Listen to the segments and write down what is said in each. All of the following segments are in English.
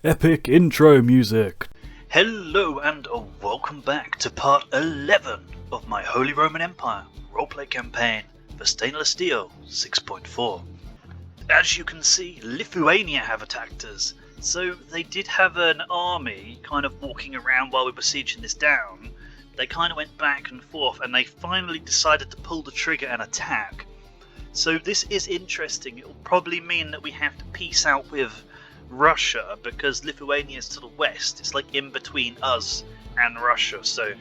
Epic intro music. Hello and welcome back to part 11 of my Holy Roman Empire roleplay campaign for Stainless Steel 6.4. As you can see, Lithuania have attacked us, so they did have an army kind of walking around while we were sieging this down. They kind of went back and forth and they finally decided to pull the trigger and attack. So this is interesting. It will probably mean that we have to peace out with Russia, because Lithuania is to the west. It's like in between us and Russia, so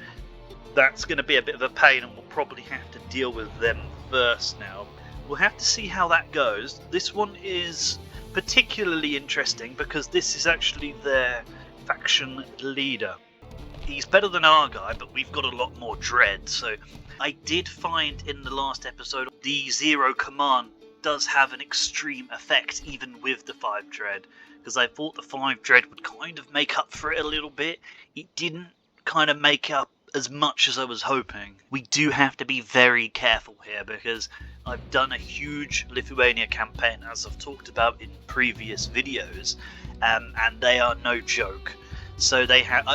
that's going to be a bit of a pain and we'll probably have to deal with them first now. We'll have to see how that goes. This one is particularly interesting because this is actually their faction leader. He's better than our guy, but we've got a lot more dread. So I did find in the last episode the zero command does have an extreme effect even with the 5 dread, because I thought the 5 dread would kind of make up for it a little bit. It didn't kind of make up as much as I was hoping. We do have to be very careful here because I've done a huge Lithuania campaign, as I've talked about in previous videos, and they are no joke. So they have,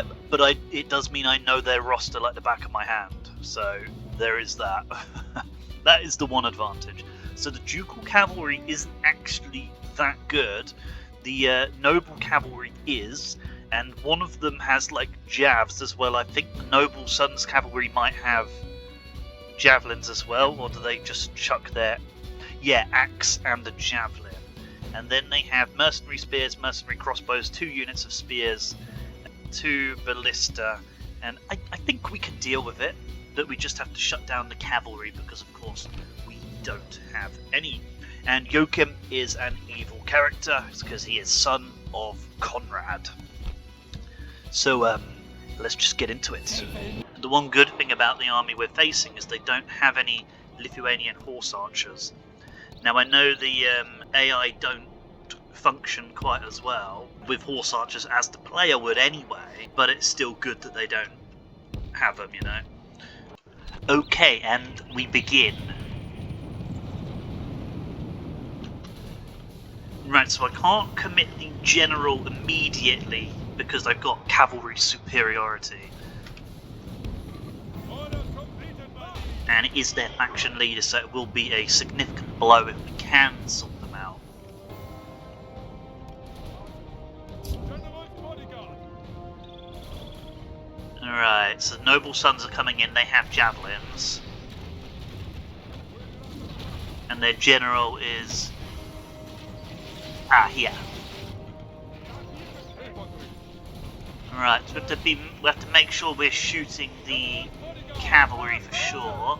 it does mean I know their roster like the back of my hand. So there is that. That is the one advantage. So the ducal cavalry isn't actually that good. The noble cavalry is, and one of them has like javs as well. I think the noble sons cavalry might have javelins as well, or do they just chuck their axe and the javelin? And then they have mercenary spears, mercenary crossbows, 2 units of spears, 2 ballista, and I think we can deal with it, but we just have to shut down the cavalry because of course we don't have any. And Joachim is an evil character because he is son of Conrad. So let's just get into it. The one good thing about the army we're facing is they don't have any Lithuanian horse archers. Now I know the AI don't function quite as well with horse archers as the player would anyway, but it's still good that they don't have them, you know. Okay, and we begin. Right, so I can't commit the general immediately because I've got cavalry superiority. And it is their faction leader, so it will be a significant blow if we can sort them out. Alright, so the noble sons are coming in, they have javelins. And their general is here. Right, so we have to make sure we're shooting the cavalry for sure.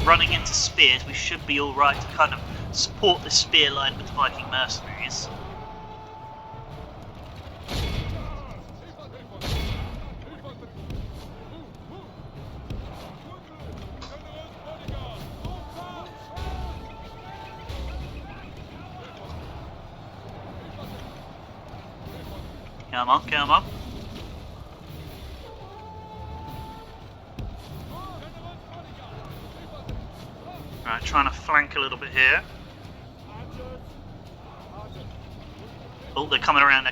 Running into spears, we should be alright to kind of support the spear line with Viking mercenaries. Come on, come on. Right, trying to flank a little bit here. Oh, they're coming around,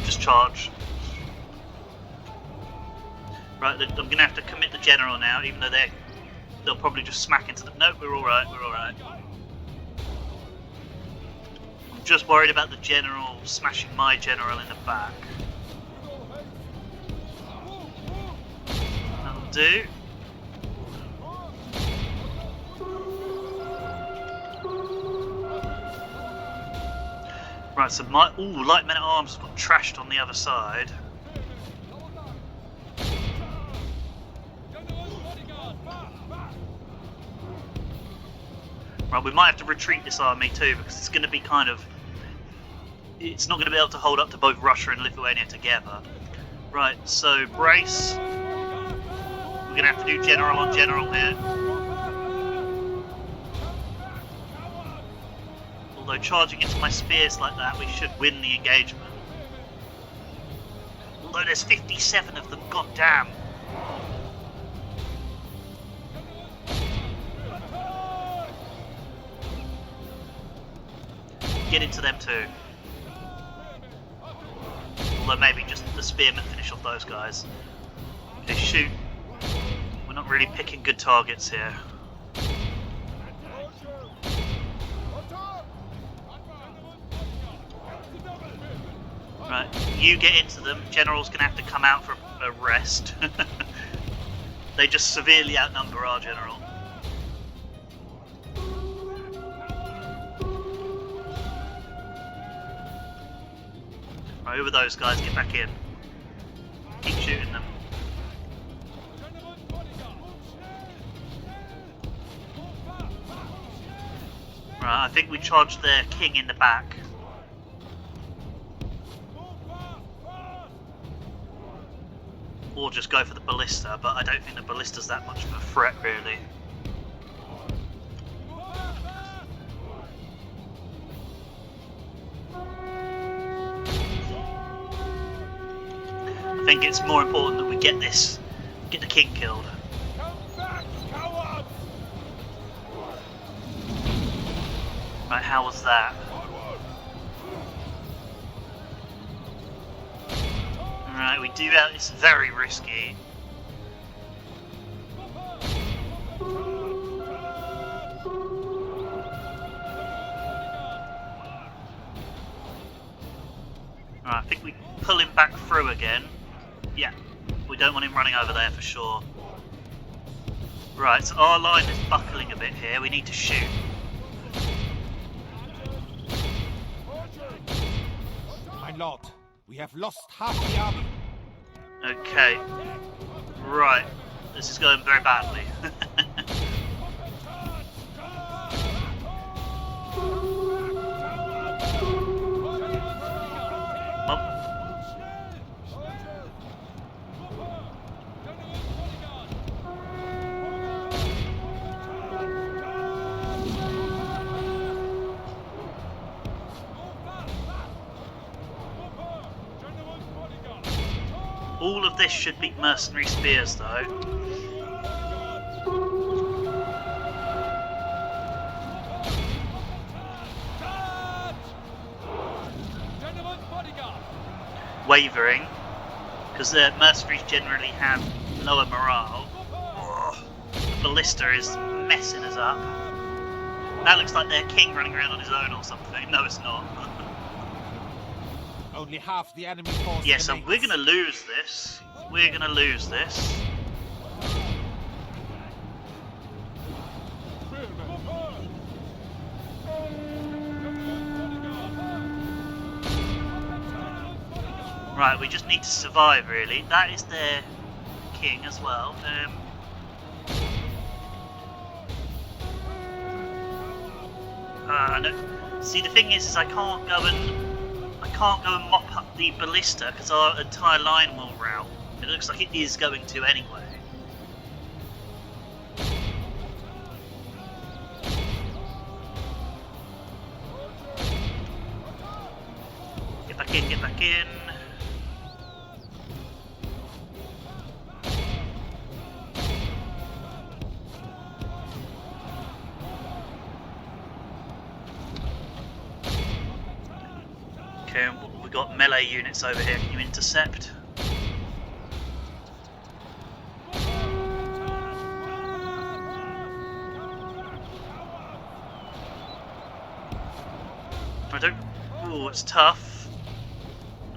just charge. Right, I'm going to have to commit the general now, even though they'll probably just smack into the... Nope, we're alright. I'm just worried about the general smashing my general in the back. That'll do. Right, so my light men at arms got trashed on the other side. Right, we might have to retreat this army too because it's going to be it's not going to be able to hold up to both Russia and Lithuania together. Right, so brace. We're going to have to do general on general here. Although charging into my spears like that, we should win the engagement. Although there's 57 of them, goddamn. get into them too. Although maybe just the spearmen finish off those guys. Okay, shoot. We're not really picking good targets here. Right, you get into them. General's going to have to come out for a rest. They just severely outnumber our general. Right, who are those guys? Get back in. Keep shooting them. Right, I think we charged their king in the back. Or just go for the ballista, but I don't think the ballista's that much of a threat, really. I think it's more important that we get the king killed. Right, how was that? Right, we do that. It's very risky. Right, I think we pull him back through again. Yeah, we don't want him running over there for sure. Right, so our line is buckling a bit here. We need to shoot. My lord, we have lost half the army. Okay. Right. This is going very badly. All of this should beat mercenary spears, though. Wavering, because the mercenaries generally have lower morale. Oh, the ballista is messing us up. That looks like their king running around on his own or something. No, it's not. Only half the enemy force. Yeah, so we're going to lose this. We're going to lose this. Right, we just need to survive, really. That is their king as well. No. See, the thing is I can't go and mop up the ballista because our entire line will rout. It looks like it is going to anyway. Get back in, get back in. Okay, we've got melee units over here. Can you intercept? I don't... Ooh, it's tough.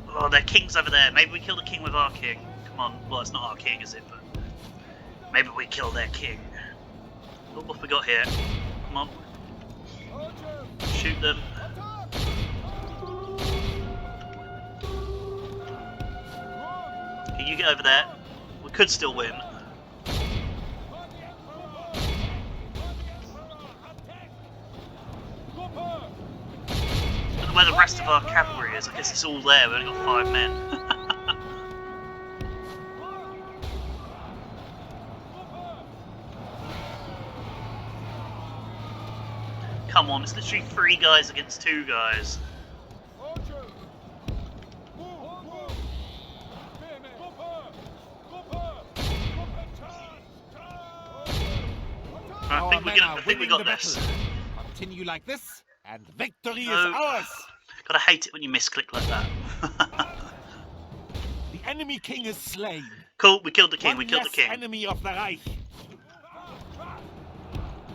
Oh, their king's over there. Maybe we kill the king with our king. Come on. Well, it's not our king, is it? But maybe we kill their king. Oh, what have we got here? Come on. Shoot them. Okay, you get over there. We could still win. I don't know where the rest of our cavalry is. I guess it's all there. We've only got 5 men. Come on, it's literally 3 guys against 2 guys. I think we got this. Continue like this, And victory No. is ours! Gotta hate it when you misclick like that. The enemy king is slain. Cool, we killed the king, One we killed the less king. enemy of the Reich.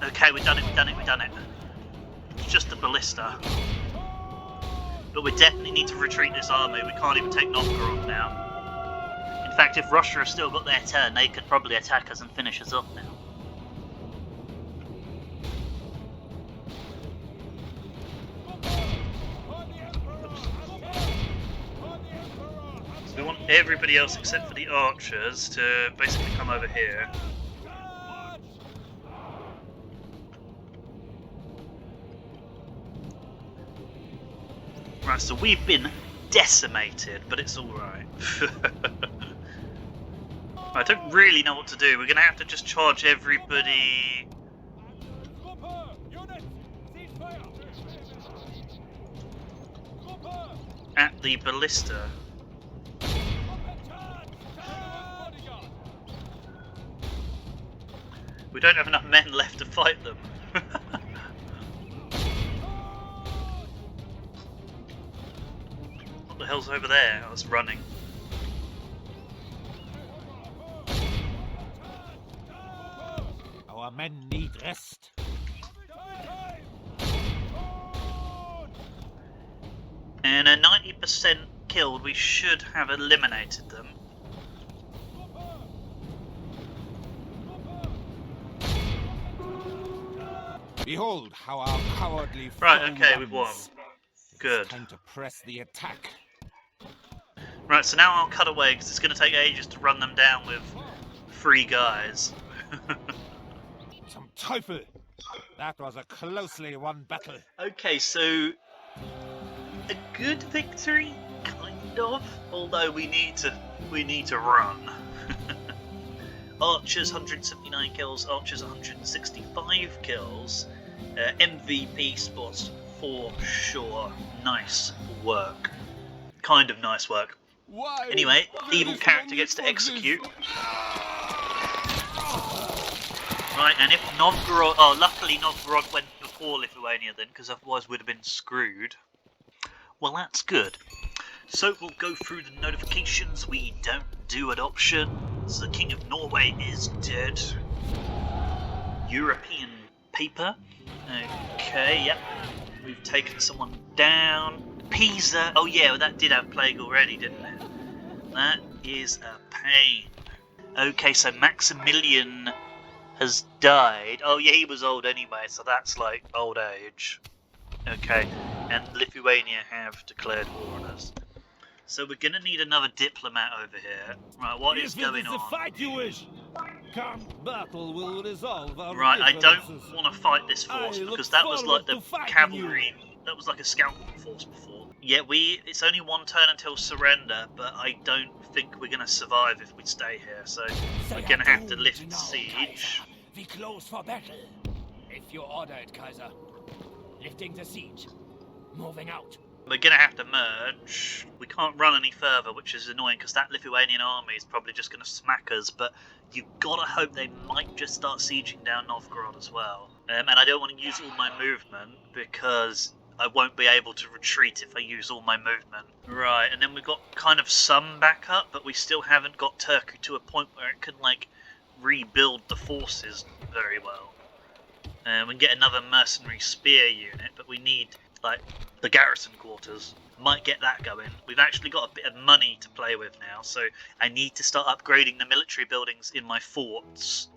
Okay, we've done it, we've done it, we've done it. It's just the ballista. But we definitely need to retreat this army. We can't even take Novgorod now. In fact, if Russia has still got their turn, they could probably attack us and finish us off now. So we want everybody else except for the archers to basically come over here. Right, so we've been decimated, but it's alright. I don't really know what to do. We're going to have to just charge everybody. At the ballista. We don't have enough men left to fight them. What the hell's over there? I was running. Our men need rest. And a 90% killed, we should have eliminated them. Behold how our cowardly Right, foe okay, we've won. runs. Good. It's time to press the attack. Right, so now I'll cut away because it's going to take ages to run them down with 3 guys. Some Teufel! That was a closely won battle. Okay, so a good victory, kind of. Although we need to run. Archers 179 kills, Archers 165 kills. MVP spots for sure. Nice work. Kind of nice work. Why? Anyway, evil character gets to execute. Right, and if Novgorod... Oh, luckily Novgorod went before Lithuania then, because otherwise we'd have been screwed. Well, that's good. So we'll go through the notifications. We don't do adoptions. The King of Norway is dead. European paper. Okay, yep. We've taken someone down. Pisa. Oh yeah, well, that did have plague already, didn't it? That is a pain. Okay, so Maximilian has died. Oh yeah, he was old anyway, so that's like old age. Okay, and Lithuania have declared war on us. So we're gonna need another diplomat over here. Right, what is going on? If it is a fight you wish, come, battle will resolve our Right, I don't differences. want to fight this force I look because that was like forward the to fighting cavalry. That was like a scouting force before. Yeah, it's only one turn until surrender, but I don't think we're gonna survive if we stay here. So we're gonna have to lift siege. We close for battle. If you order it, Kaiser. Lifting the siege. Moving out. We're gonna have to merge. We can't run any further, which is annoying because that Lithuanian army is probably just gonna smack us. But you've gotta hope they might just start sieging down Novgorod as well. And I don't want to use all my movement because I won't be able to retreat if I use all my movement. Right, and then we've got kind of some backup, but we still haven't got Turkey to a point where it can like rebuild the forces very well. We can get another mercenary spear unit, but we need like the garrison quarters. Might get that going. We've actually got a bit of money to play with now, so I need to start upgrading the military buildings in my forts,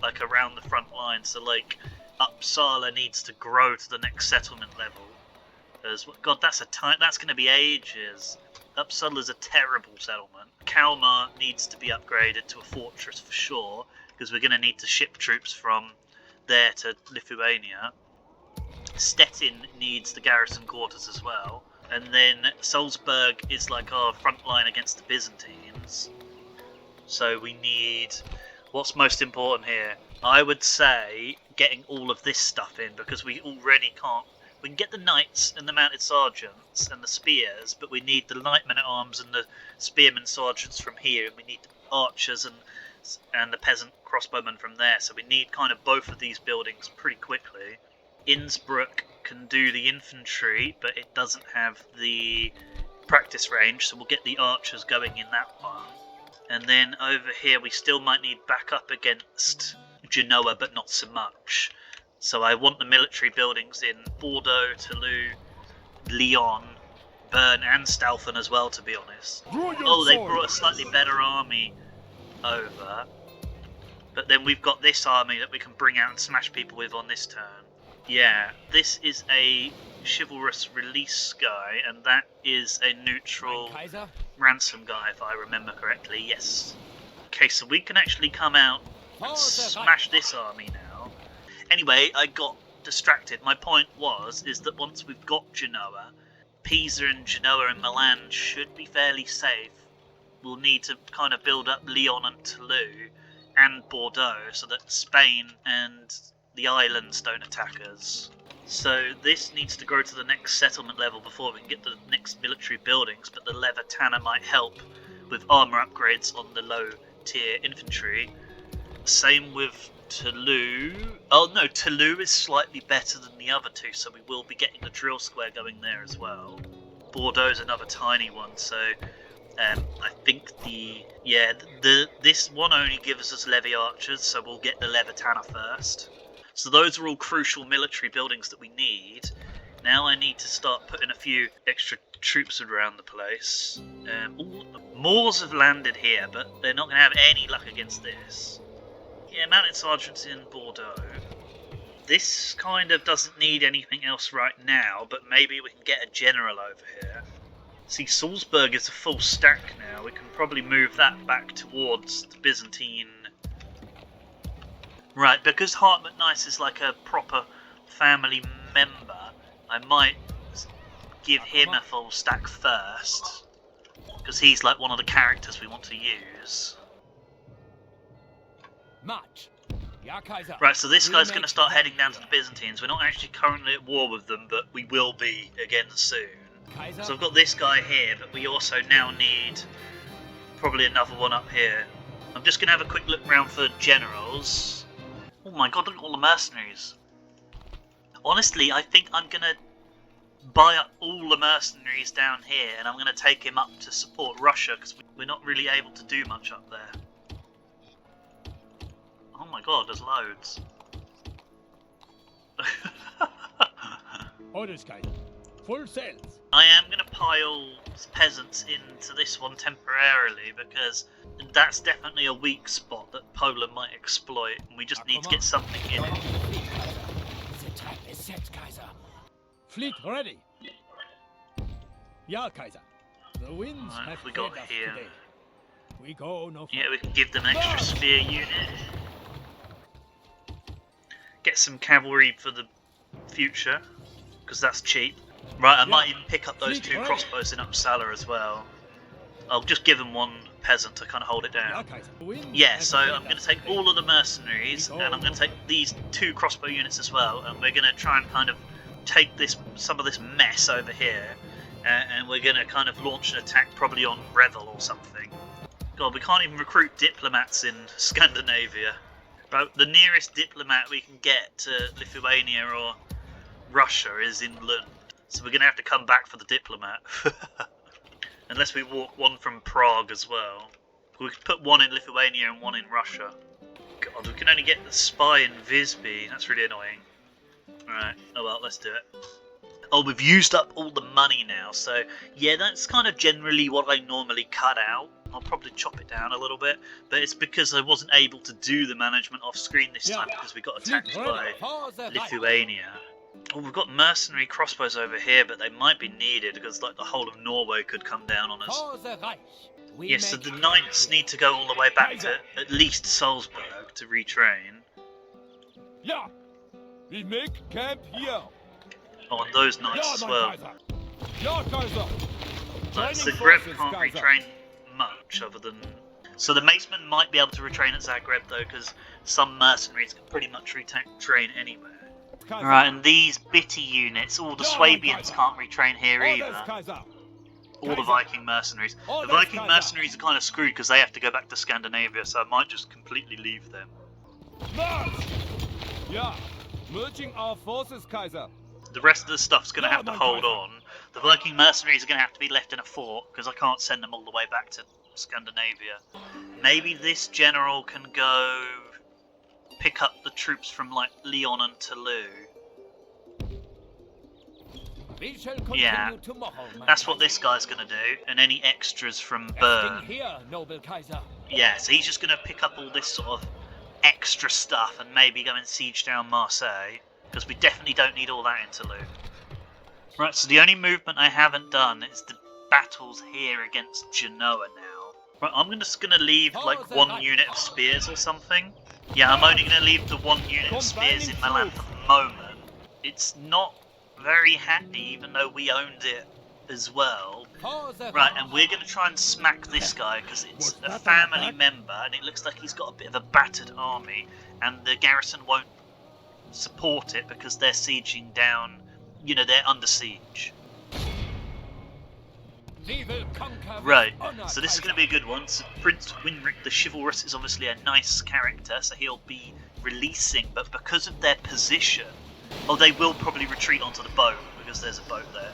like around the front line. So like Uppsala needs to grow to the next settlement level. God, that's going to be ages. Uppsala's a terrible settlement. Kalmar needs to be upgraded to a fortress for sure, because we're going to need to ship troops from there to Lithuania. Stettin needs the garrison quarters as well. And then Salzburg is like our front line against the Byzantines. So we need... What's most important here? I would say getting all of this stuff in, because we already can't... We can get the knights and the mounted sergeants and the spears, but we need the light men-at-arms and the spearmen sergeants from here, and we need the archers and the peasant crossbowmen from there. So we need kind of both of these buildings pretty quickly. Innsbruck can do the infantry, but it doesn't have the practice range, so we'll get the archers going in that one. And then over here we still might need backup against Genoa, but not so much. So I want the military buildings in Bordeaux, Toulouse, Lyon, Bern and Stalfan as well, to be honest. Oh, they brought a slightly better army over. But then we've got this army that we can bring out and smash people with on this turn. Yeah, this is a chivalrous release guy, and that is a neutral ransom guy, if I remember correctly, yes. Okay, so we can actually come out and smash this army now. Anyway, I got distracted. My point is that once we've got Genoa, Pisa and Genoa and Milan should be fairly safe. We'll need to kind of build up Lyon and Toulouse and Bordeaux so that Spain and the islands don't attack us. So this needs to grow to the next settlement level before we can get the next military buildings, but the Levatana might help with armour upgrades on the low tier infantry. Same with Toulouse. Oh no, Toulouse is slightly better than the other two, so we will be getting the drill square going there as well. Bordeaux is another tiny one, so I think this one only gives us levy archers, so we'll get the Levatana first. So those are all crucial military buildings that we need. Now I need to start putting a few extra troops around the place. Moors have landed here, but they're not going to have any luck against this. Yeah, mounted sergeants in Bordeaux. This kind of doesn't need anything else right now, but maybe we can get a general over here. See, Salzburg is a full stack now. We can probably move that back towards the Byzantine. Right, because Hartmut Nice is like a proper family member, I might give him a full stack first, because he's like one of the characters we want to use. Right, so this guy's going to start heading down to the Byzantines. We're not actually currently at war with them, but we will be again soon. So I've got this guy here, but we also now need probably another one up here. I'm just going to have a quick look around for generals. Oh my god, look at all the mercenaries. Honestly, I think I'm going to buy up all the mercenaries down here, and I'm going to take him up to support Russia, because we're not really able to do much up there. Oh my god, there's loads. Orders, guys. Full sails. I am going to pile peasants into this one temporarily, because that's definitely a weak spot that Poland might exploit, and we just need to get something in it. The trap is set, Kaiser. Fleet ready. Ja, Kaiser. The winds have we got fed us here. today. We go no further. Yeah, we can give them an extra spear unit. Get some cavalry for the future, because that's cheap. Right, I might even pick up those two crossbows in Uppsala as well. I'll just give them one peasant to kind of hold it down. Yeah, so I'm going to take all of the mercenaries, and I'm going to take these two crossbow units as well, and we're going to try and kind of take some of this mess over here, and we're going to kind of launch an attack probably on Revel or something. God, we can't even recruit diplomats in Scandinavia. But the nearest diplomat we can get to Lithuania or Russia is in Lund. So we're going to have to come back for the diplomat. Unless we walk one from Prague as well. We could put one in Lithuania and one in Russia. God, we can only get the spy in Visby. That's really annoying. Alright, oh well, let's do it. Oh, we've used up all the money now, so yeah, that's kind of generally what I normally cut out. I'll probably chop it down a little bit, but it's because I wasn't able to do the management off screen this time because we got attacked by Lithuania. Oh, we've got mercenary crossbows over here, but they might be needed because like the whole of Norway could come down on us. Yes, so the knights need to go all the way back to at least Salzburg to retrain. Yeah, we make camp here. Oh, and those knights as well. Ja, Kaiser. Like, Zagreb can't retrain much other than... So the macemen might be able to retrain at Zagreb though, because some mercenaries can pretty much retrain anywhere. Alright, and these bitty units, all the Swabians can't retrain here either. All the Viking mercenaries. The Viking mercenaries are kind of screwed because they have to go back to Scandinavia, so I might just completely leave them. Yeah, merging our forces, Kaiser. The rest of the stuff's going to have to hold on. The Viking mercenaries are going to have to be left in a fort, because I can't send them all the way back to Scandinavia. Maybe this general can go pick up the troops from, like, Lyon and Toulouse. We shall continue Yeah, tomorrow, that's what this guy's going to do, and any extras from Bern. Here, noble Kaiser. Yeah, so he's just going to pick up all this sort of extra stuff and maybe go and siege down Marseille, because we definitely don't need all that in Toulouse. Right, so the only movement I haven't done is the battles here against Genoa now. Right, I'm just going to leave like one unit of spears or something. Yeah, I'm only going to leave the one unit of spears in Milan for the moment. It's not very handy, even though we owned it as well. Right, and we're going to try and smack this guy because it's a family member and it looks like he's got a bit of a battered army, and the garrison won't support it because they're sieging down, you know, they're under siege. Right, so this is going to be a good one. So Prince Winric the Chivalrous is obviously a nice character, so he'll be releasing, but because of their position, they will probably retreat onto the boat, because there's a boat there.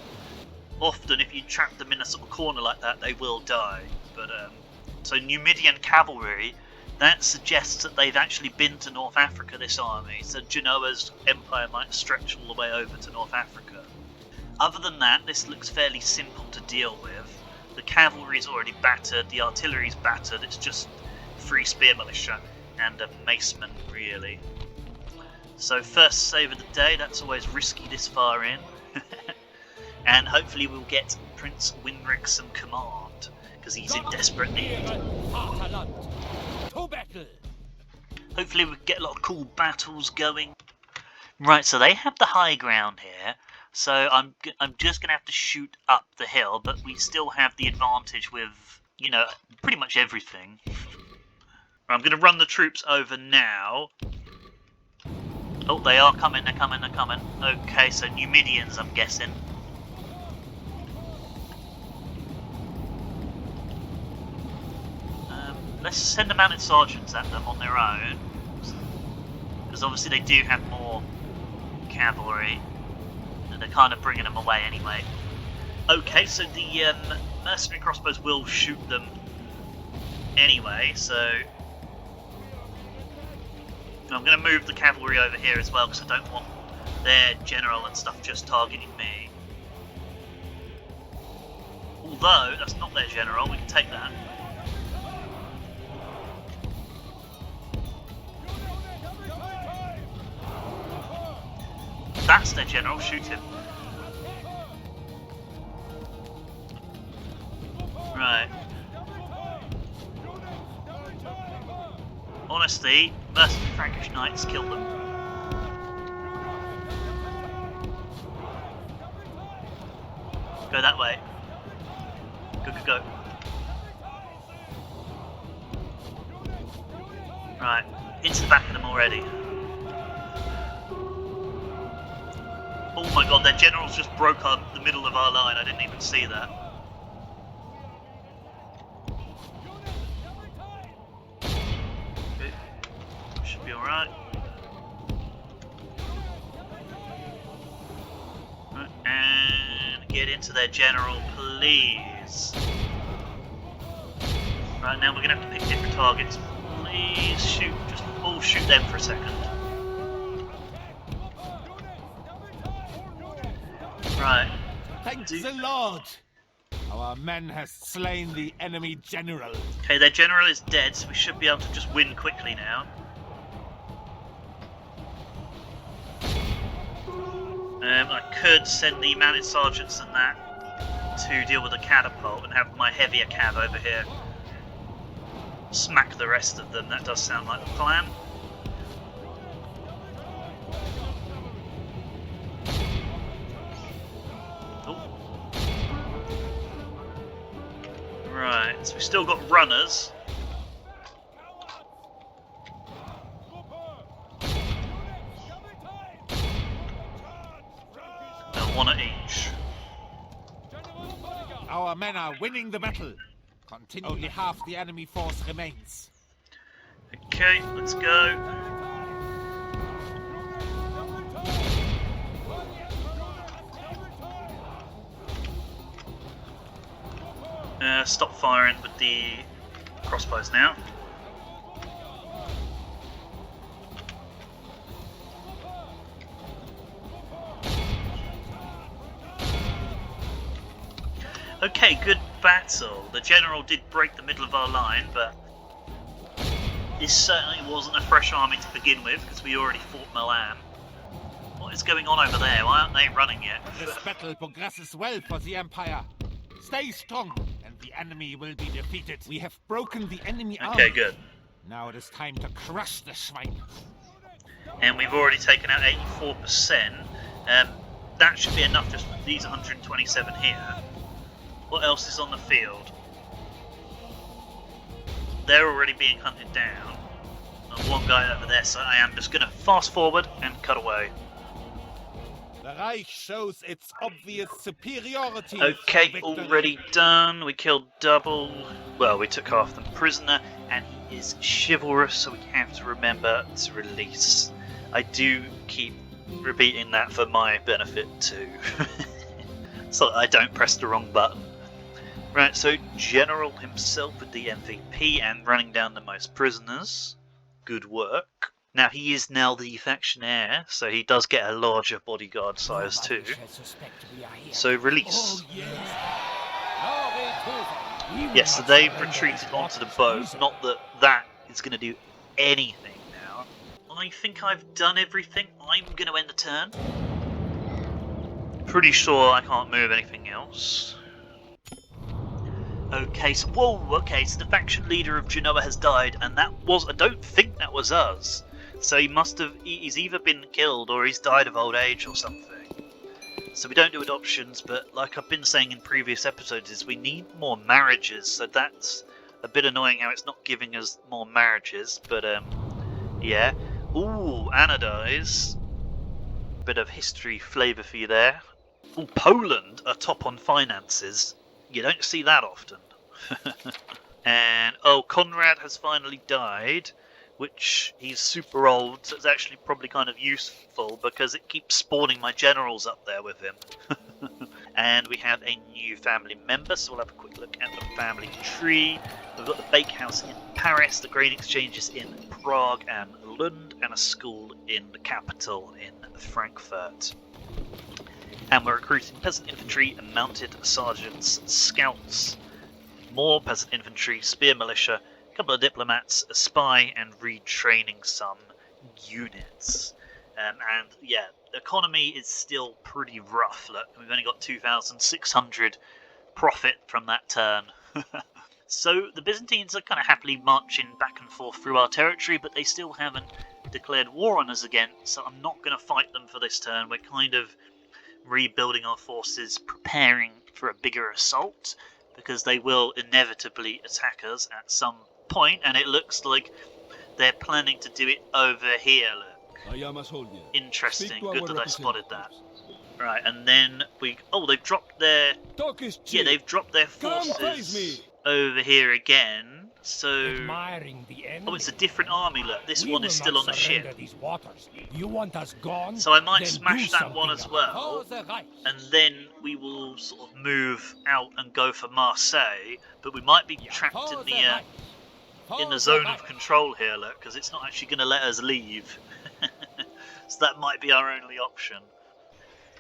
Often, if you trap them in a sort of corner like that, they will die. But so Numidian cavalry, that suggests that they've actually been to North Africa, this army. So Genoa's empire might stretch all the way over to North Africa. Other than that, this looks fairly simple to deal with. The cavalry's already battered, the artillery's battered, it's just 3 spear militia and a maceman, really. So first save of the day, that's always risky this far in. And hopefully we'll get Prince Winric some command, because he's in desperate need. Hopefully we can get a lot of cool battles going. Right, so they have the high ground here, so I'm just going to have to shoot up the hill, but we still have the advantage with, you know, pretty much everything. I'm going to run the troops over now. Oh, they are coming, they're coming, they're coming. Okay, so Numidians, I'm guessing. Let's send the mounted sergeants at them on their own, because obviously they do have more cavalry, and they're kind of bringing them away anyway. Okay, so the mercenary crossbows will shoot them anyway, so I'm going to move the cavalry over here as well, because I don't want their general and stuff just targeting me. Although, that's not their general, we can take that. That's their general, shoot him. Right. Honestly, mercenary Frankish knights killed them. Go that way. Go, go, go. Right, into the back of them already. Oh my god, their generals just broke up the middle of our line, I didn't even see that. Okay. Should be alright. Right, and get into their general, please. Right, now we're going to have to pick different targets. Please shoot, just all shoot them for a second. Right. Thank the Lord! Our men have slain the enemy general. Okay, their general is dead, so we should be able to just win quickly now. I could send the mounted sergeants and that to deal with the catapult and have my heavier cav over here smack the rest of them. That does sound like the plan. Right, so we've still got runners. And one at each. Our men are winning the battle. Continue. Only half the enemy force remains. Okay, let's go. to stop firing with the crossbows now. Okay, good battle. The general did break the middle of our line, but this certainly wasn't a fresh army to begin with, because we already fought Milan. What is going on over there? Why aren't they running yet? This battle progresses well for the Empire. Stay strong, and the enemy will be defeated. We have broken the enemy army. Okay, good. Now it is time to crush the swine. And we've already taken out 84%. That should be enough just with these 127 here. What else is on the field? They're already being hunted down. There's one guy over there, so I am just going to fast forward and cut away. The Reich shows its obvious superiority. Okay, already done. We killed double. Well, we took half them prisoner, and he is chivalrous, so we have to remember to release. I do keep repeating that for my benefit too, so I don't press the wrong button. Right, so General himself with the MVP and running down the most prisoners. Good work. Now he is now the faction heir, so he does get a larger bodyguard size too. So release. Yes, so they've retreated onto the boat. Not that that is going to do anything now. I think I've done everything. I'm going to end the turn. Pretty sure I can't move anything else. Okay, so so the faction leader of Genoa has died, and I don't think that was us. So he's either been killed or he's died of old age or something. So we don't do adoptions, but like I've been saying in previous episodes, is we need more marriages, so that's a bit annoying how it's not giving us more marriages, but yeah. Ooh, Anna dies. Bit of history flavour for you there. Ooh, Poland are top on finances. You don't see that often. And, Conrad has finally died, which he's super old, so it's actually probably kind of useful because it keeps spawning my generals up there with him. And we have a new family member, so we'll have a quick look at the family tree. We've got the bakehouse in Paris, the grain exchanges in Prague and Lund, and a school in the capital in Frankfurt. And we're recruiting peasant infantry and mounted sergeants, scouts, more peasant infantry, spear militia, a couple of diplomats, a spy, and retraining some units. And yeah, the economy is still pretty rough. Look, we've only got 2,600 profit from that turn. So the Byzantines are kind of happily marching back and forth through our territory, but they still haven't declared war on us again, so I'm not going to fight them for this turn. We're kind of rebuilding our forces, preparing for a bigger assault, because they will inevitably attack us at some point, and it looks like they're planning to do it over here. Look. Interesting. Good that I spotted that. Right, and then they've dropped their they've dropped their forces over here again. So it's a different army. Look, this one is still on the ship. You want us gone? So I might smash that one as well, and then we will sort of move out and go for Marseille. But we might be trapped in the zone of control here, look, because it's not actually going to let us leave. So that might be our only option.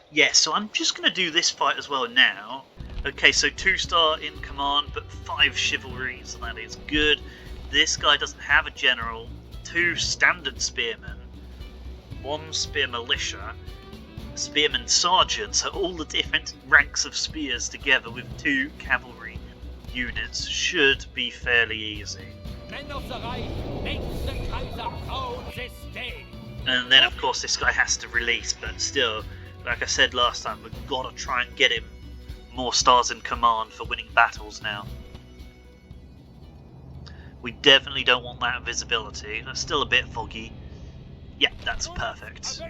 Yeah, so I'm just going to do this fight as well now. Okay, so 2-star in command, but 5 chivalry, so that is good. This guy doesn't have a general, 2 standard spearmen, 1 spear militia, spearman sergeant, so all the different ranks of spears together with 2 cavalry units should be fairly easy. Men of the Reich, make the Kaiser proud this day. And then of course this guy has to release, but still, like I said last time, we've got to try and get him more stars in command for winning battles now. We definitely don't want that invisibility. That's still a bit foggy. Yeah, that's perfect.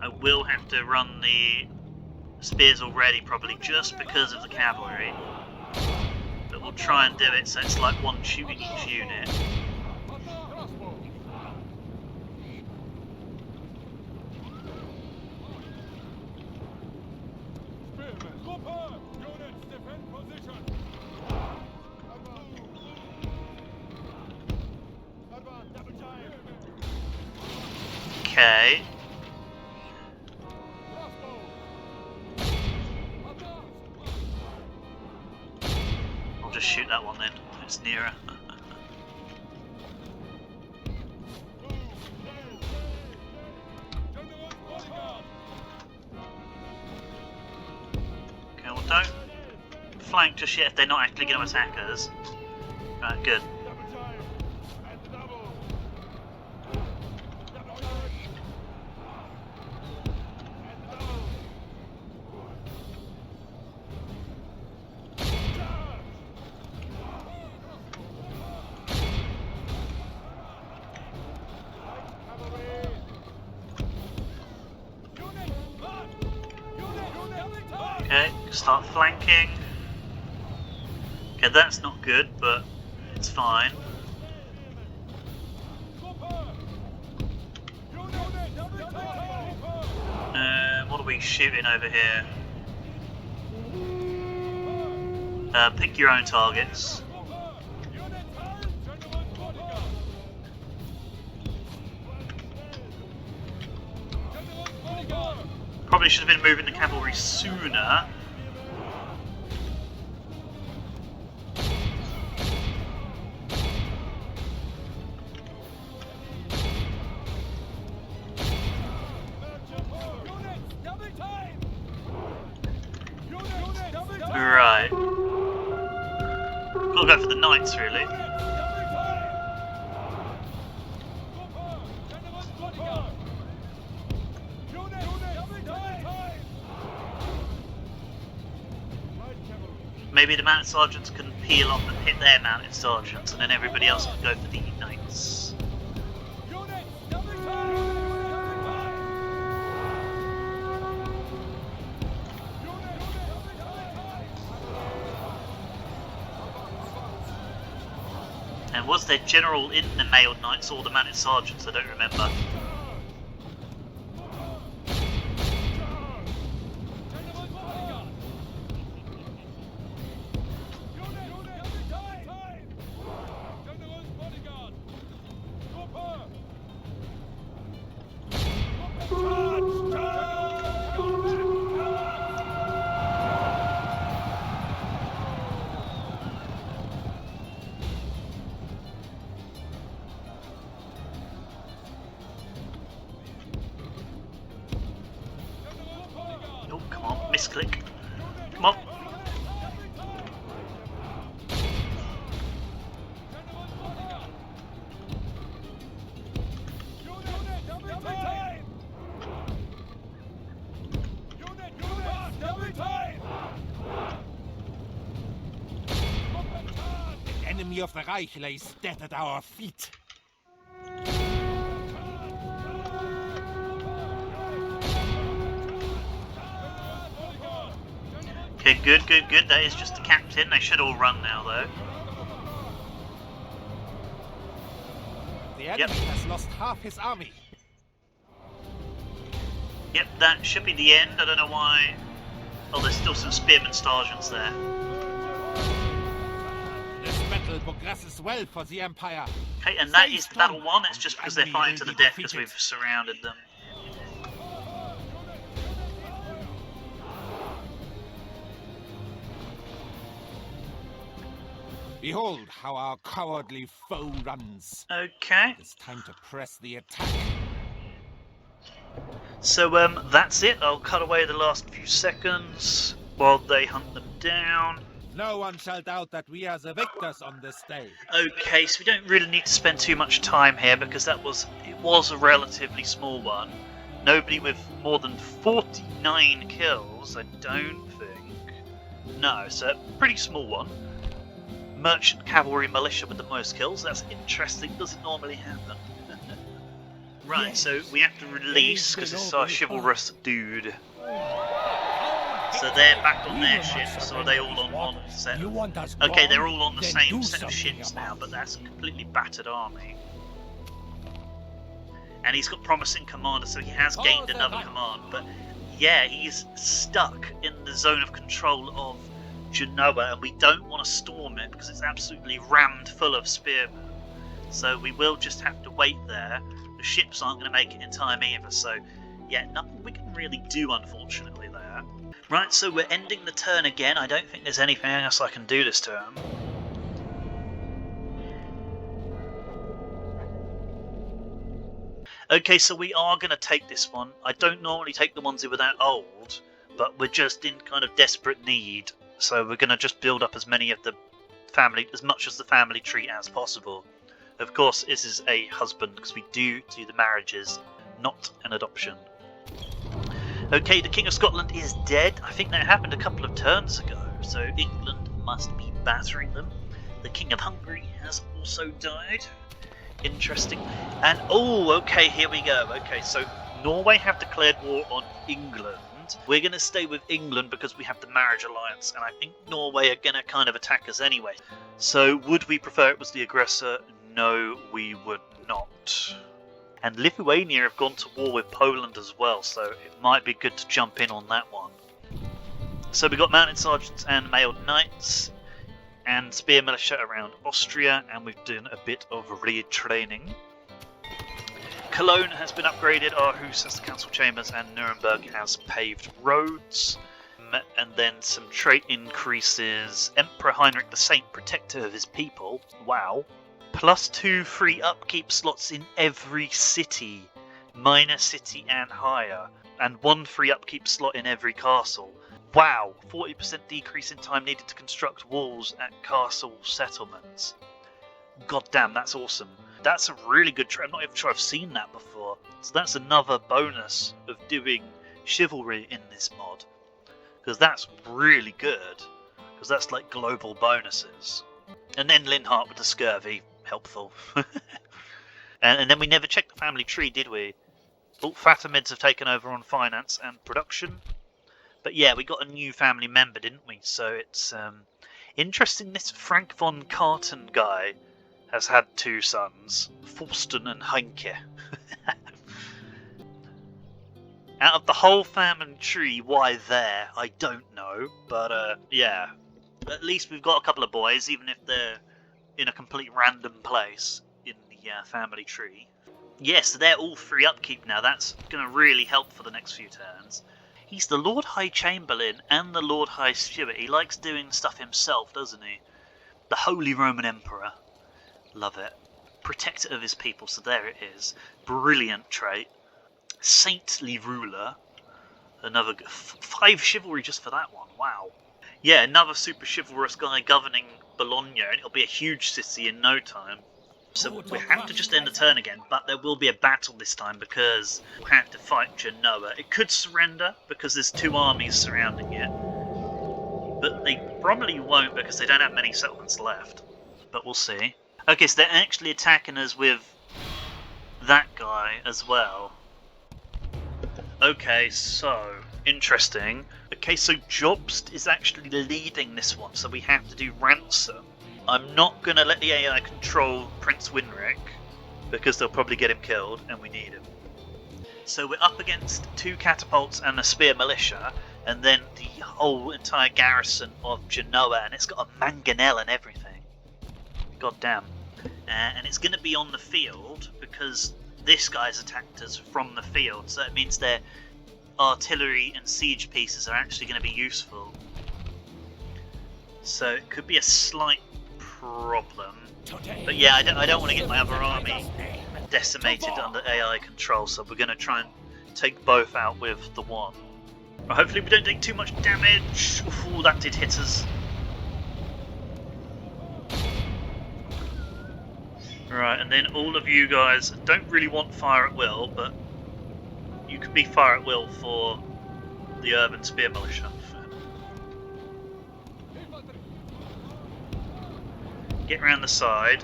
I will have to run the spears already, probably just because of the cavalry. But we'll try and do it so it's like one shooting each unit. Okay. I'll just shoot that one then. It's nearer. Okay, well don't flank just yet if they're not actually going to attack us. Right, good. Okay, start flanking. Okay, that's not good, but it's fine. What are we shooting over here? Pick your own targets. Probably should have been moving the cavalry sooner. Right. We'll go for the knights, really. Maybe the mounted sergeants can peel off and hit their mounted sergeants, and then everybody else can go for the knights. And was there general in the mailed knights or the mounted sergeants? I don't remember. Oh, come on, misclick. Come on. The enemy of the Reich lays dead at our feet. Okay, good, good, good. That is just the captain. They should all run now, though. The enemy has lost half his army. Yep, that should be the end. I don't know why. Oh, there's still some spearmen sergeants there. This battle progresses well for the Empire. Okay, and that is battle one. It's just because they're fighting to the death because we've surrounded them. Behold how our cowardly foe runs. Okay. It's time to press the attack. So that's it. I'll cut away the last few seconds while they hunt them down. No one shall doubt that we are the victors on this day. Okay, so we don't really need to spend too much time here because it was a relatively small one. Nobody with more than 49 kills, I don't think. No, so pretty small one. Merchant cavalry militia with the most kills. That's interesting. Doesn't normally happen. Right, yes. So we have to release because it's our chivalrous dude. So they're back on their ships, or are they all on one set? Okay, they're all on the same set of ships now, but that's a completely battered army. And he's got promising commanders, so he has gained another command. But yeah, he's stuck in the zone of control of Genoa, and we don't want to storm it because it's absolutely rammed full of spearmen. so we will just have to wait there. The ships aren't going to make it in time either, so yeah, nothing we can really do, unfortunately, there. Right, so we're ending the turn again. I don't think there's anything else I can do this turn. Okay, so we are going to take this one. I don't normally take the ones without old, but we're just in kind of desperate need. So we're going to just build up as many of the family, as much as the family tree as possible. Of course, this is a husband, because we do the marriages, not an adoption. Okay, the King of Scotland is dead. I think that happened a couple of turns ago, so England must be battering them. The King of Hungary has also died. Interesting. And, oh, okay, here we go. Okay, so Norway have declared war on England. We're going to stay with England because we have the marriage alliance, and I think Norway are going to kind of attack us anyway. So, would we prefer it was the aggressor? No, we would not. And Lithuania have gone to war with Poland as well, so it might be good to jump in on that one. So we got mounted sergeants and mailed knights, and spear militia around Austria, and we've done a bit of retraining. Cologne has been upgraded, Aarhus has the council chambers, and Nuremberg has paved roads. And then some trait increases. Emperor Heinrich the Saint, protector of his people. Wow. +2 free upkeep slots in every city, minor city and higher, and 1 free upkeep slot in every castle. Wow, 40% decrease in time needed to construct walls at castle settlements. God damn, that's awesome. That's a really good trait. I'm not even sure I've seen that before. So that's another bonus of doing chivalry in this mod, because that's really good, because that's like global bonuses. And then Linhart with the scurvy. Helpful. and then we never checked the family tree, did we? Oh, Fatimids have taken over on finance and production. But yeah, we got a new family member, didn't we? So it's interesting. This Frank von Carten guy has had 2 sons, Forsten and Heinke. Out of the whole family tree, why there? I don't know. But yeah, at least we've got a couple of boys, even if they're in a complete random place in the family tree. Yes, they're all free upkeep now. That's going to really help for the next few turns. He's the Lord High Chamberlain and the Lord High Steward. He likes doing stuff himself, doesn't he? The Holy Roman Emperor. Love it. Protector of his people, so there it is. Brilliant trait. Saintly ruler. Another 5 chivalry just for that one. Wow. Yeah, another super chivalrous guy governing Bologna, and it'll be a huge city in no time. So we have to just end the turn again, but there will be a battle this time because we'll have to fight Genoa. It could surrender because there's 2 armies surrounding it, but they probably won't because they don't have many settlements left. But we'll see. Okay, so they're actually attacking us with that guy as well. Okay, so interesting. Okay, so Jobst is actually leading this one, so we have to do ransom. I'm not going to let the AI control Prince Winric, because they'll probably get him killed, and we need him. So we're up against 2 catapults and a spear militia, and then the whole entire garrison of Genoa, and it's got a mangonel and everything. God damn. And it's going to be on the field, because this guy's attacked us from the field, so it means their artillery and siege pieces are actually going to be useful. So it could be a slight problem. But yeah, I don't want to get my other army decimated under AI control, so we're going to try and take both out with the one. But hopefully we don't take too much damage. Ooh, that did hit us. Right, and then all of you guys don't really want fire at will, but you can be fire at will for the urban spear militia. Get round the side.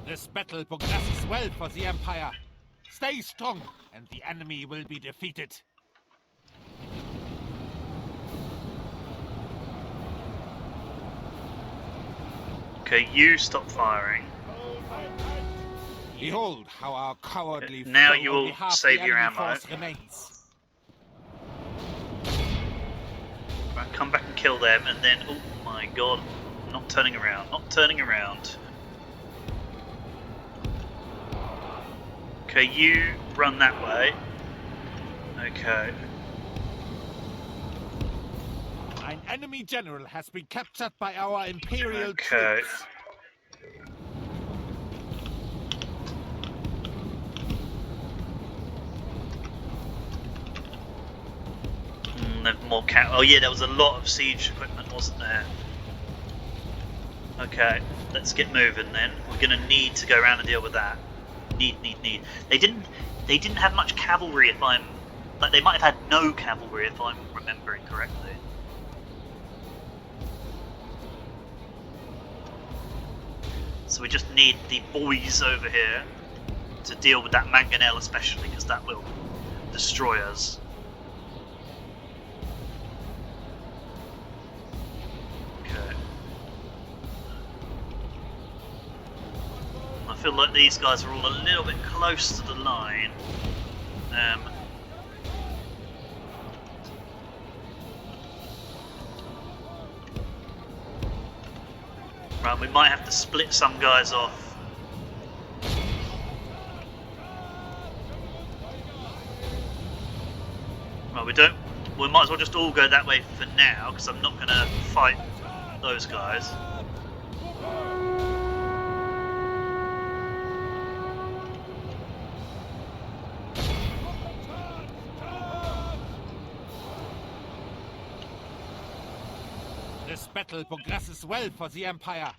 This battle progresses well for the Empire. Stay strong, and the enemy will be defeated. Okay, you stop firing. Behold how our cowardly now foe you on will behalf save the your enemy ammo. force remains. Right, come back and kill them, and then... Oh my god. Not turning around, not turning around. Okay, you run that way. Okay. An enemy general has been captured by our Imperial Okay. troops. There's more cat. Oh yeah, there was a lot of siege equipment, wasn't there? Okay, let's get moving then. We're gonna need to go around and deal with that. Need. They didn't have much cavalry, if I'm... Like, they might have had no cavalry, if I'm remembering correctly. So we just need the boys over here to deal with that mangonel especially, because that will destroy us. Okay. I feel like these guys are all a little bit close to the line. Right, we might have to split some guys off. Right, we might as well just all go that way for now, because I'm not going to fight those guys. This battle progresses well for the Empire.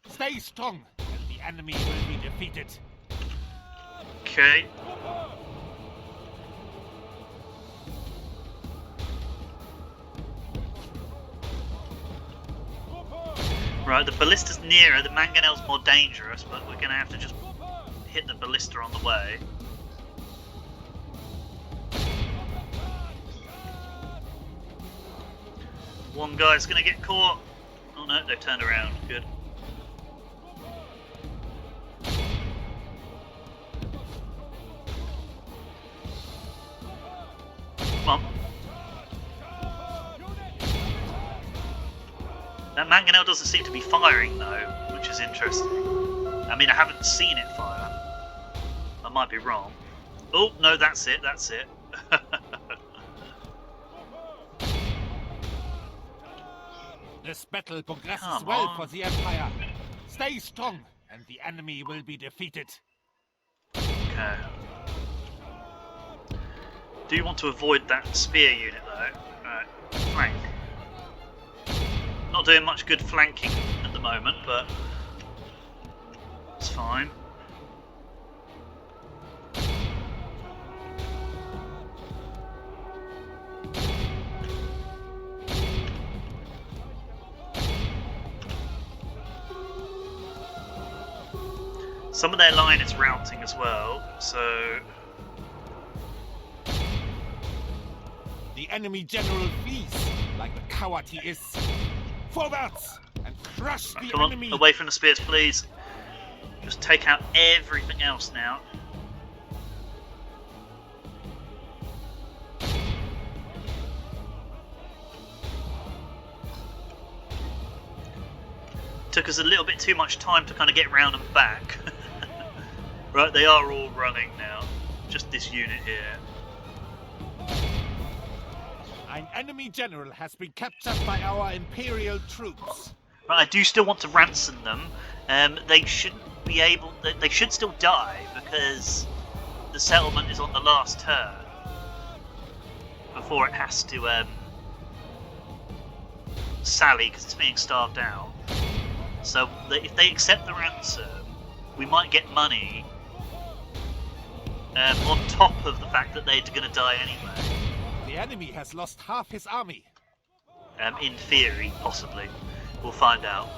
Stay strong, and the enemy will be defeated. Okay. Right, the ballista's nearer, the mangonel's more dangerous, but we're going to have to just hit the ballista on the way. One guy's going to get caught. Oh no, they've turned around. Good. Come on. That mangonel doesn't seem to be firing though, which is interesting. I mean, I haven't seen it fire. I might be wrong. Oh, no, that's it, that's it. This battle progresses well for the Empire. Stay strong, and the enemy will be defeated. Okay. Do you want to avoid that spear unit though? Right, flank. Not doing much good flanking at the moment, but it's fine. Some of their line is routing as well, so... The enemy general flees, like the coward he is. Forwards, and crush the Come on, enemy! away from the spears, please. Just take out everything else now. Took us a little bit too much time to kind of get round and back. Right, they are all running now. Just this unit here. An enemy general has been captured by our Imperial troops. Right, I do still want to ransom them. They shouldn't be able... They should still die, because the settlement is on the last turn. Before it has to sally, because it's being starved out. So if they accept the ransom, we might get money on top of the fact that they're going to die anyway. The enemy has lost half his army. In theory, possibly. We'll find out.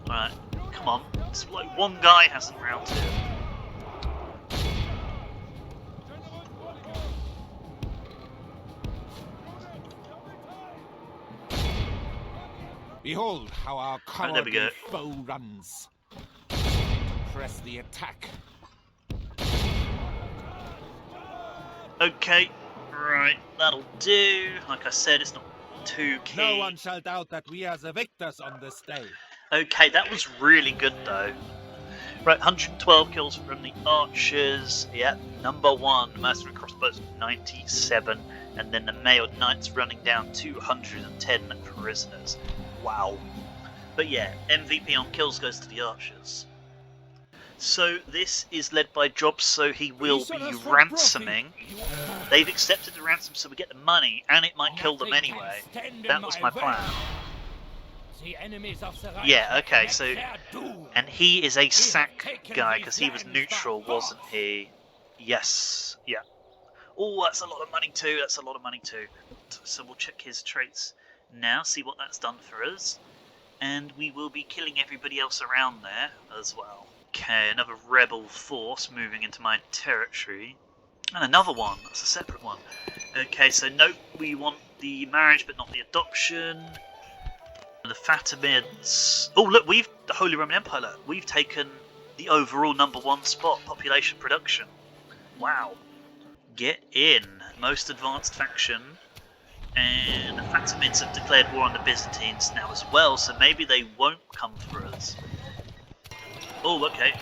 Alright, come on. It's like one guy hasn't routed. Behold how our Right, there we cowardly go. foe runs. Press the attack. Okay, right, that'll do. Like I said, it's not too key. No one shall doubt that we are the victors on this day. Okay, that was really good though. Right, 112 kills from the archers. Yeah, number 1, mercenary crossbows 97, and then the mailed knights running down 210 prisoners. Wow. But yeah, MVP on kills goes to the archers. So this is led by Jobs, so he will be ransoming. They've accepted the ransom, so we get the money, and it might kill them anyway. That was my plan. Yeah, okay, so... And he is a sack guy, because he was neutral, wasn't he? Yes, yeah. Oh, that's a lot of money too, that's a lot of money too. So we'll check his traits now, see what that's done for us. And we will be killing everybody else around there as well. Okay, another rebel force moving into my territory. And another one, that's a separate one. Okay, so nope, we want the marriage but not the adoption. The Fatimids. Oh look, the Holy Roman Empire, look, we've taken the overall #1 spot, population production. Wow. Get in. Most advanced faction. And the Fatimids have declared war on the Byzantines now as well, so maybe they won't come for us. Oh, okay.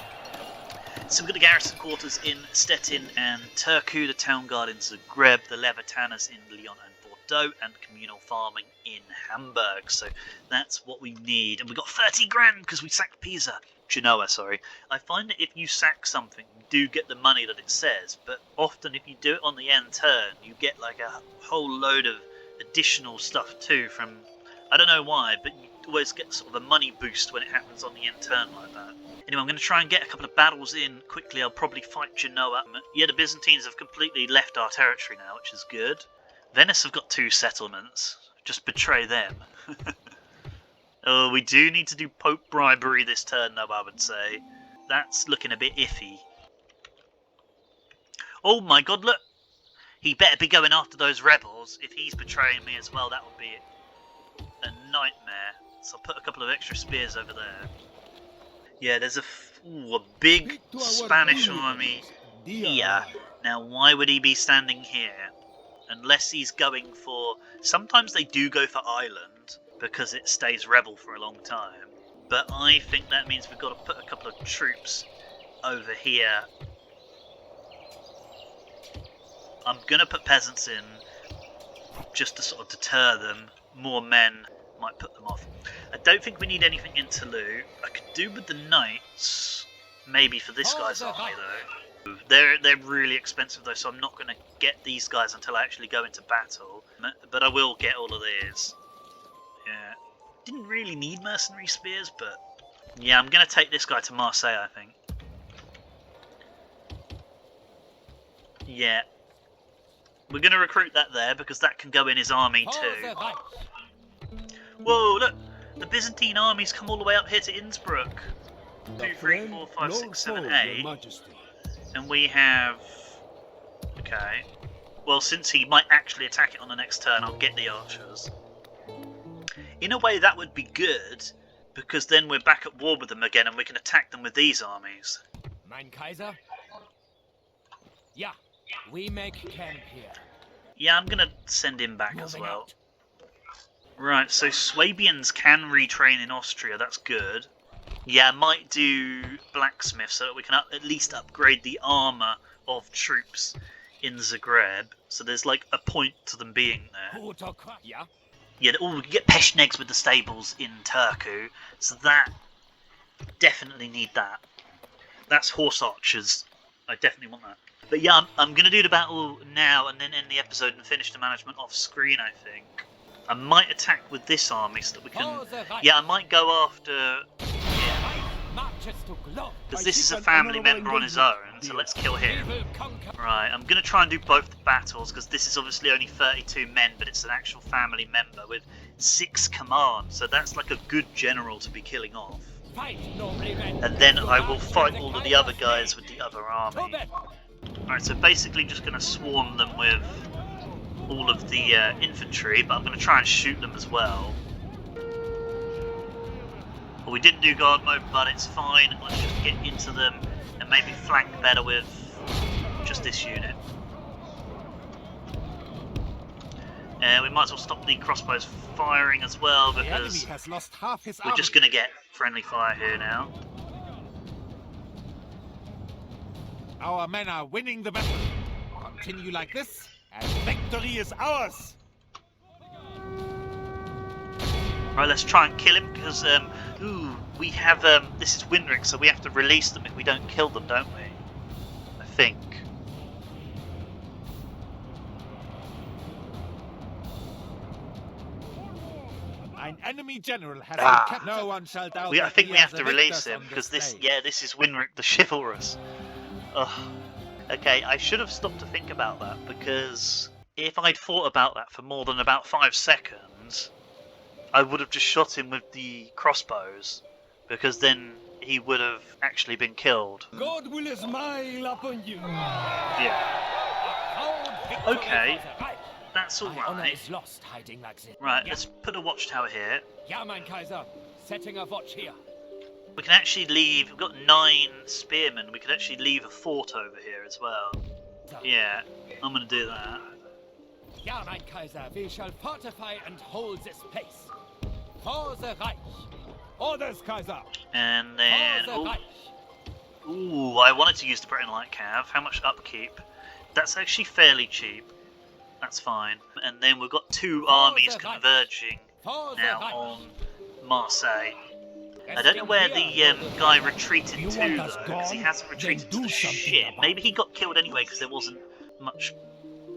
So we've got the garrison quarters in Stettin and Turku, the town guard in Zagreb, the Levitaners in Lyon and Bordeaux, and communal farming in Hamburg. So that's what we need. And we got 30 grand because we sacked Pisa. Genoa, sorry. I find that if you sack something, you do get the money that it says, but often if you do it on the end turn, you get like a whole load of additional stuff too from, I don't know why, but you always get sort of a money boost when it happens on the end turn like that. Anyway, I'm going to try and get a couple of battles in quickly. I'll probably fight Genoa. Yeah, the Byzantines have completely left our territory now, which is good. Venice have got 2 settlements. Just betray them. Oh, we do need to do Pope bribery this turn though, I would say. That's looking a bit iffy. Oh my god, look! He better be going after those rebels. If he's betraying me as well, that would be a nightmare. So I'll put a couple of extra spears over there. Yeah, there's a big Spanish army here. Now, why would he be standing here? Unless he's going for... Sometimes they do go for Ireland, because it stays rebel for a long time. But I think that means we've got to put a couple of troops over here. I'm going to put peasants in, just to sort of deter them. More men might put them off. I don't think we need anything in Toulouse. I could do with the knights, maybe for this guy's army though. They're really expensive though, so I'm not going to get these guys until I actually go into battle. But I will get all of these. Yeah. Didn't really need mercenary spears, but... Yeah, I'm going to take this guy to Marseille, I think. Yeah. We're going to recruit that there, because that can go in his army too. Whoa, look! The Byzantine armies come all the way up here to Innsbruck. 2, 3, 4, 5, 6, 7, 8. And we have... Okay. Well, since he might actually attack it on the next turn, I'll get the archers. In a way, that would be good, because then we're back at war with them again and we can attack them with these armies. Mein Kaiser? Yeah, we make camp here. Yeah, I'm going to send him back as well. Right, so Swabians can retrain in Austria, that's good. Yeah, I might do blacksmith so that we can at least upgrade the armour of troops in Zagreb. So there's like a point to them being there. Yeah. Yeah, we can get Peshnegs with the stables in Turku, so that, definitely need that. That's horse archers, I definitely want that. But yeah, I'm going to do the battle now and then end the episode and finish the management off screen, I think. I might attack with this army so that we can... Yeah, I might go after... Because this is a family member on his own, so let's kill him. Right, I'm going to try and do both the battles, because this is obviously only 32 men, but it's an actual family member with 6 commands, so that's like a good general to be killing off. And then I will fight all of the other guys with the other army. Alright, so basically just going to swarm them with all of the infantry, but I'm going to try and shoot them as well. Well, we didn't do guard mode, but it's fine. Let's just get into them and maybe flank better with just this unit. We might as well stop the crossbows firing as well, The enemy because has lost half his we're army. just going to get friendly fire here now. Our men are winning the battle. Continue like this, and victory is ours. Right, let's try and kill him, because we have this is Winrick, so we have to release them if we don't kill them, don't we? I think. An enemy general has been captured. No one shall doubt. I that think he we has have to the release victors him, on because this this, day. this is Winrick the Chivalrous. Ugh. Okay, I should have stopped to think about that, because if I'd thought about that for more than about 5 seconds, I would have just shot him with the crossbows, because then he would have actually been killed. God will smile upon you. Yeah. Okay, that's My honor alright. is lost hiding like this. Right, Ja. let's put a watchtower here. Ja, mein Kaiser. Setting a watch here. We can actually leave, we've got 9 spearmen, we could actually leave a fort over here as well. Yeah, I'm gonna do that. Ja, mein Kaiser, we shall fortify and hold this place. For the Reich. Orders, Kaiser. And then, For the Reich. ooh, I wanted to use the Breton Light Cav. How much upkeep? That's actually fairly cheap. That's fine. And then we've got 2 armies the Reich. converging For the now Reich. on Marseille. I don't know where the guy retreated to though, because he hasn't retreated to the ship. Maybe he got killed anyway because there wasn't much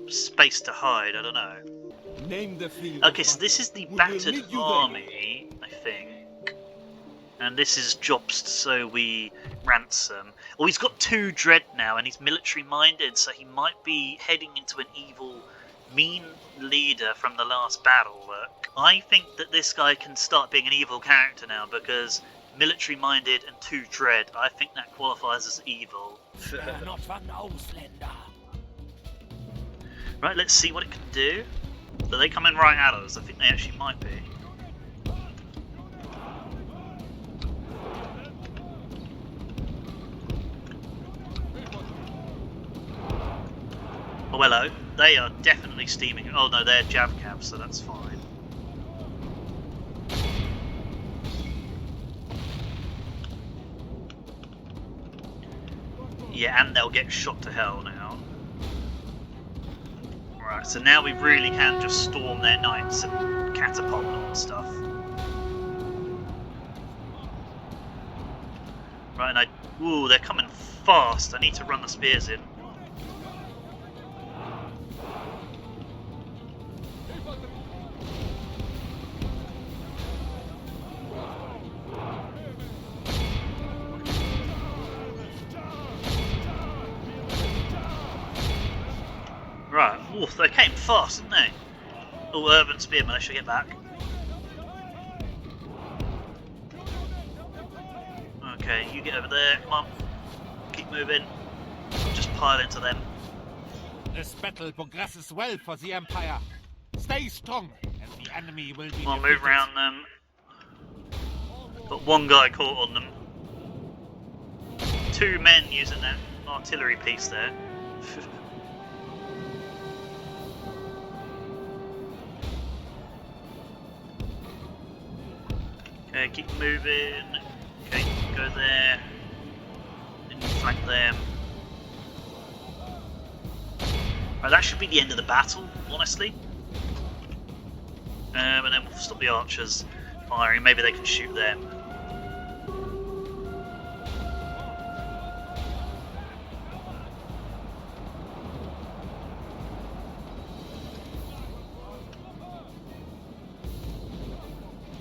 space to hide, I don't know. Name the field. Okay, so this is the battered army, I think. And this is Jobst, so we ransom. Oh, he's got 2 dread now, and he's military minded, so he might be heading into an evil, mean leader from the last battle. Look, I think that this guy can start being an evil character now, because military minded and 2 dread, I think that qualifies as evil. Not one Ausländer. Right, let's see what it can do. Are they coming right at us? I think they actually might be. Oh, hello. They are definitely steaming. Oh no, they're Jav cabs, so that's fine. Yeah, and they'll get shot to hell now. Right, so now we really can just storm their knights and catapult them and stuff. Right, and ooh, they're coming fast. I need to run the spears in. Right, oof, they came fast, didn't they? Oh, urban spearmen, I should get back. Okay, you get over there, come on. Keep moving. Just pile into them. This battle progresses well for the Empire. Stay strong, and the enemy will be I'll defeated. move around them. Got 1 guy caught on them. 2 men using that artillery piece there. Okay, keep moving. Okay, go there. Then flank them. Right, that should be the end of the battle, honestly. And then we'll stop the archers firing. Maybe they can shoot them.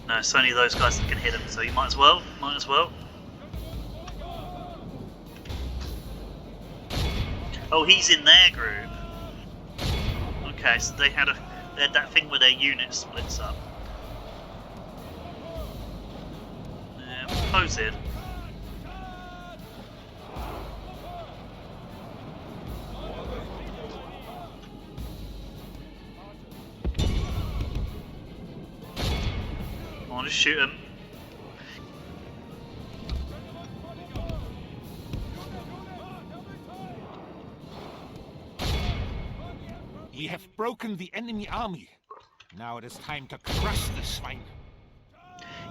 No, it's only those guys that can hit them, so you might as well. Oh, he's in their group. Okay, so they had that thing where their unit splits up. Close in. Come on, just shoot him. We have broken the enemy army. Now it is time to crush the swine.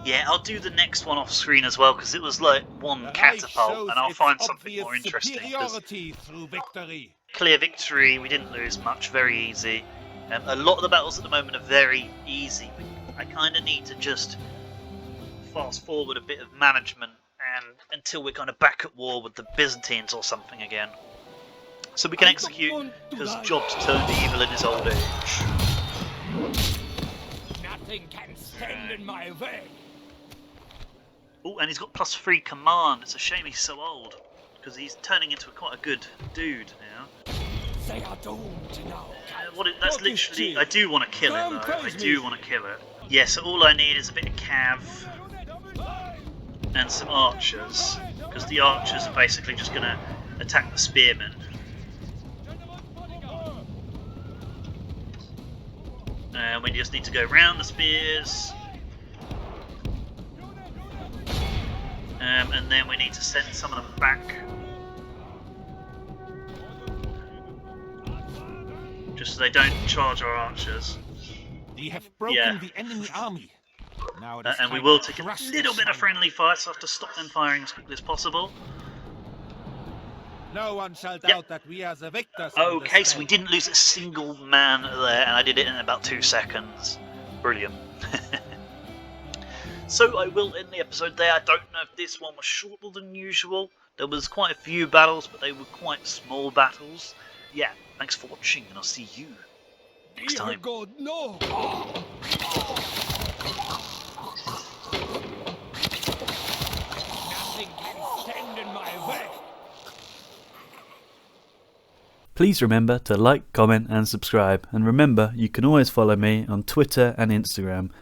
Yeah, I'll do the next one off screen as well, because it was like one The Reich catapult, shows and I'll its find something obvious more interesting. 'Cause superiority through victory. clear victory, we didn't lose much, very easy. A lot of the battles at the moment are very easy. I kind of need to just fast forward a bit of management and until we're kind of back at war with the Byzantines or something again. So we can execute, because Job's turned evil in his old age. Nothing can stand in my way. Oh, and he's got +3 command. It's a shame he's so old, because he's turning into quite a good dude now. They are doomed now. That's literally... I do want to kill it, though. I do want to kill it. Yeah, so all I need is a bit of cav and some archers, because the archers are basically just going to attack the spearmen. And we just need to go round the spears. And then we need to send some of them back. Just so they don't charge our archers. We have broken the enemy army. Now it is and we time will to take a crush the little bit of swine. friendly fire, so I have to stop them firing as quickly as possible. No one shall doubt that we are the victors. Okay, so we didn't lose a single man there, and I did it in about 2 seconds. Brilliant. So I will end the episode there. I don't know if this one was shorter than usual. There was quite a few battles, but they were quite small battles. Yeah, thanks for watching, and I'll see you next Dear time. God, no! Nothing can stand in my way. Please remember to like, comment and subscribe, and remember you can always follow me on Twitter and Instagram